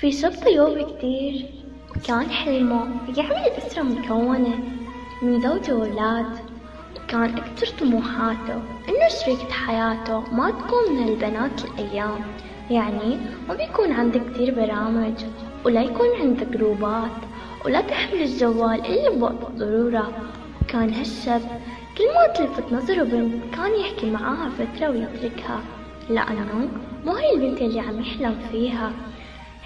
في شاب طيوب كتير، وكان حلمه يعمل أسرة مكونة من زوجة وأولاد. وكان أكتر طموحاته إنه شريكة حياته ما تكون من البنات الأيام، يعني ما بيكون عنده كتير برامج، ولا يكون عنده جروبات، ولا تحمل الجوال إلا بوقت ضرورة. وكان هالشاب كل ما تلفت نظره بنت كان يحكي معاها فترة ويتركها، لأنه مو هي البنت اللي عم يحلم فيها.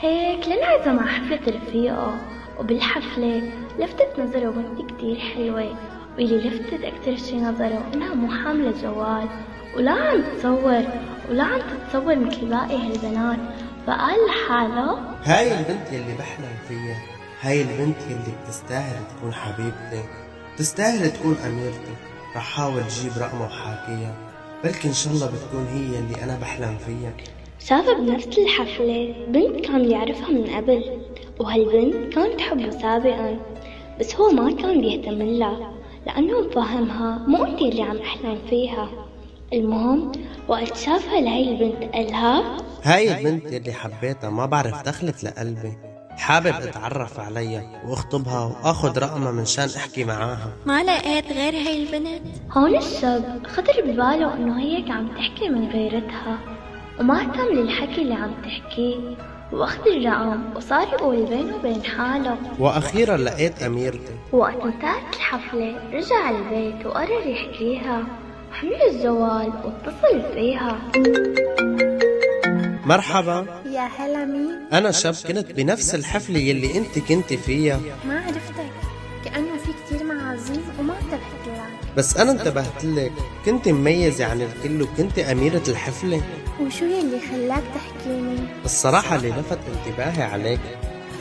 هيك لانعزم على حفلة رفيقه، وبالحفلة لفتت نظره بنت كتير حلوة، واللي لفتت أكتر شي نظره إنها مو حاملة جوال، ولا عم تصور، ولا عم تتصور مثل باقي هالبنات. فقال لحاله: هاي البنت يلي بحلم فيها، هاي البنت يلي بتستاهل تكون حبيبتي، بتستاهل تكون أميرتي. رح حاول جيب رقمها وحاكيها، بلكي إن شاء الله بتكون هي يلي أنا بحلم فيها. شاف بنفس الحفلة بنت كان يعرفها من قبل، وهالبنت كانت تحبه سابقا، بس هو ما كان بيهتم لها لأنه مفهمها مو انتي اللي عم أحلم فيها. المهم وقت شافها لهي البنت قالها: هاي البنت يلي حبيتها ما بعرف دخلت لقلبي، حابب اتعرف عليها واخطبها واخد رقمها من شان احكي معاها. ما لقيت غير هاي البنت. هون الشاب خطر بباله انه هيك عم تحكي من غيرتها، وما اهتم للحكي اللي عم تحكيه، واخذ الرقم وصار يقول بينه وبين حاله. واخيرا لقيت اميرتي. وقت انتهت الحفلة رجع على البيت وقرر يحكيها، حمل الجوال واتصل فيها. مرحبا، يا هلا، مين؟ انا شاب كنت بنفس الحفلة يلي انت كنت فيها. ما عرفتك، كأنه في كتير معازيم وما انتبهت لك. بس انا انتبهت لك، كنت مميزة عن الكل وكنت اميرة الحفلة. وشو يلي خلاك تحكيني؟ الصراحة اللي لفت انتباهي عليك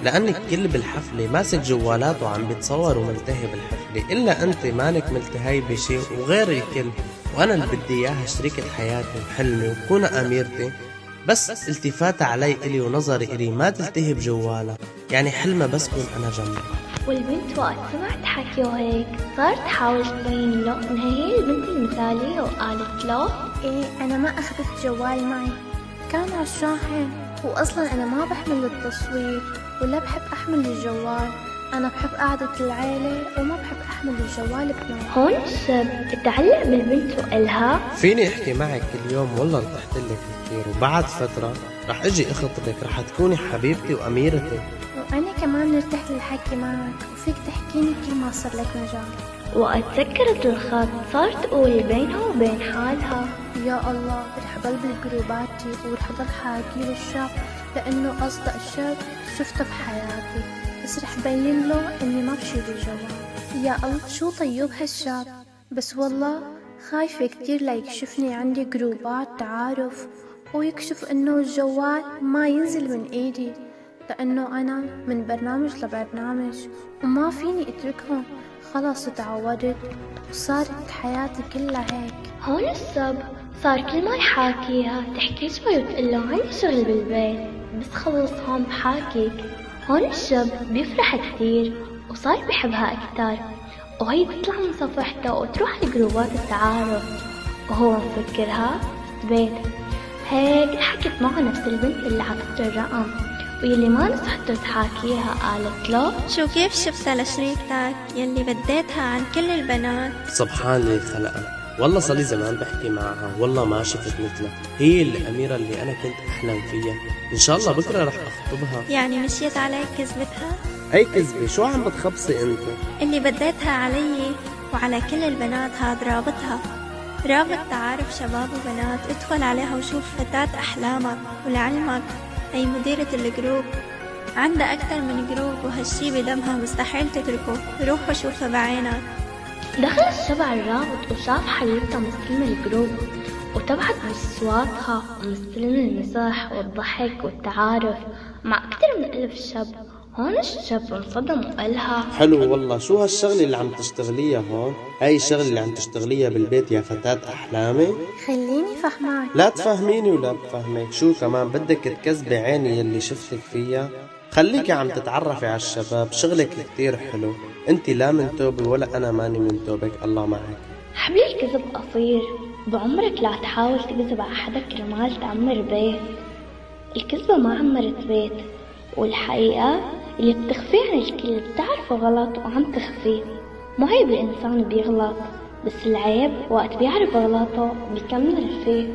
لأن الكل بالحفلة ماسك جوالات وعم بيتصور وملتهي بالحفلة، إلا أنت مانك ملتهي بشي وغير الكل. وأنا اللي بدي إياها شريكة حياتي وحلمي وتكون أميرتي، بس التفاتها علي إلي ونظري إلي ما تلتهي بجوالها، يعني حلمها بس كون أنا جنبها. والبنت وقت سمعت حكي وهيك صارت تحاول تبين له انها هي البنت المثالية، وقالت له: ايه، انا ما اخذت جوال معي، كان على الشاحن، واصلا انا ما بحمل التصوير ولا بحب احمل الجوال. انا بحب قعدة العيلة وما بحب احمل الجوال بنوم. هون الشاب تعلق بالبنت وقالها: فيني أحكي معك كل يوم والله ارتحت لك كتير، وبعد فترة رح أجي أخطبك، رح تكوني حبيبتي وأميرتي. وانا كمان مرتاح للحكي معك، وفيك تحكيني كل ما صار لك مجال. وقت سكرت الخط صارت تقول بينها وبين حالها: يا الله، رح ضل بالجروباتي ورح ضل حاكي للشاب، لأنه أصدق شاب شفته بحياتي، بس رح بين له إني ما بشيل الجوال. يا الله، شو طيب هالشاب، بس والله خايفة كتير لا يكشفني عندي جروبات تعارف، ويكشف إنه الجوال ما ينزل من إيدي، لأنه أنا من برنامج لبرنامج وما فيني أتركهم. خلاص تعودت وصارت حياتي كلها هيك. هون الشاب صار كل ما يحاكيها تحكي شوي وتقول له عندي شغل بالبيت، بس خلص هون بحاكيك. هون الشاب بيفرح كتير وصار بحبها أكتر، وهي تطلع من صفحته وتروح لجروبات التعارف، وهو مفكرها بيت. هيك حكت معه نفس البنت اللي عطته الرقم، واللي ما نصحته تحاكيها قالت له: شو كيف شفتها لشريكتك يلي بديتها عن كل البنات؟ سبحان اللي خلقها، والله صار لي زمان بحكي معها، والله ما شفت مثلها، هي الأميرة اللي أنا كنت أحلم فيها. إن شاء الله بكرة رح أخطبها. يعني مشيت عليك كذبتها؟ أي كذبة؟ شو عم بتخبصي أنت؟ اللي بديتها علي وعلى كل البنات هاد رابطها، رابط تعارف شباب وبنات. ادخل عليها وشوف فتاة أحلامك. ولعلمك هي مديرة الجروب، عندها أكتر من جروب، وهالشي بدمها مستحيل تتركه. روح وشوفها بعينك. دخل الشاب على الرابط وشاف حبيبته مستلمة الجروب، وتبعت بصواتها ومستلمة المزح والضحك والتعارف مع أكتر من 1000 شاب. هون الشاب انصدم وقالها: حلو والله، شو هالشغلة اللي عم تشتغليها هون؟ هاي الشغلة اللي عم تشتغليها بالبيت يا فتاة أحلامي؟ خليني فهمك. لا تفهميني ولا بفهمك، شو كمان بدك تكذبي عيني يلي شفتك فيها؟ خليكي عم تتعرفي على الشباب، شغلك كتير حلو، انت لا من توبي ولا انا ماني من توبك، الله معك. حبل الكذب قصير، بعمرك لا تحاول تكذب على حدا كرمال تعمر بيت. الكذبة ما عمرت بيت، والحقيقة اللي بتخفيه عن الكل بتعرفه غلط وعم تخفيه. مو عيب الإنسان بيغلط، بس العيب وقت بيعرف غلطه بيكمل فيه.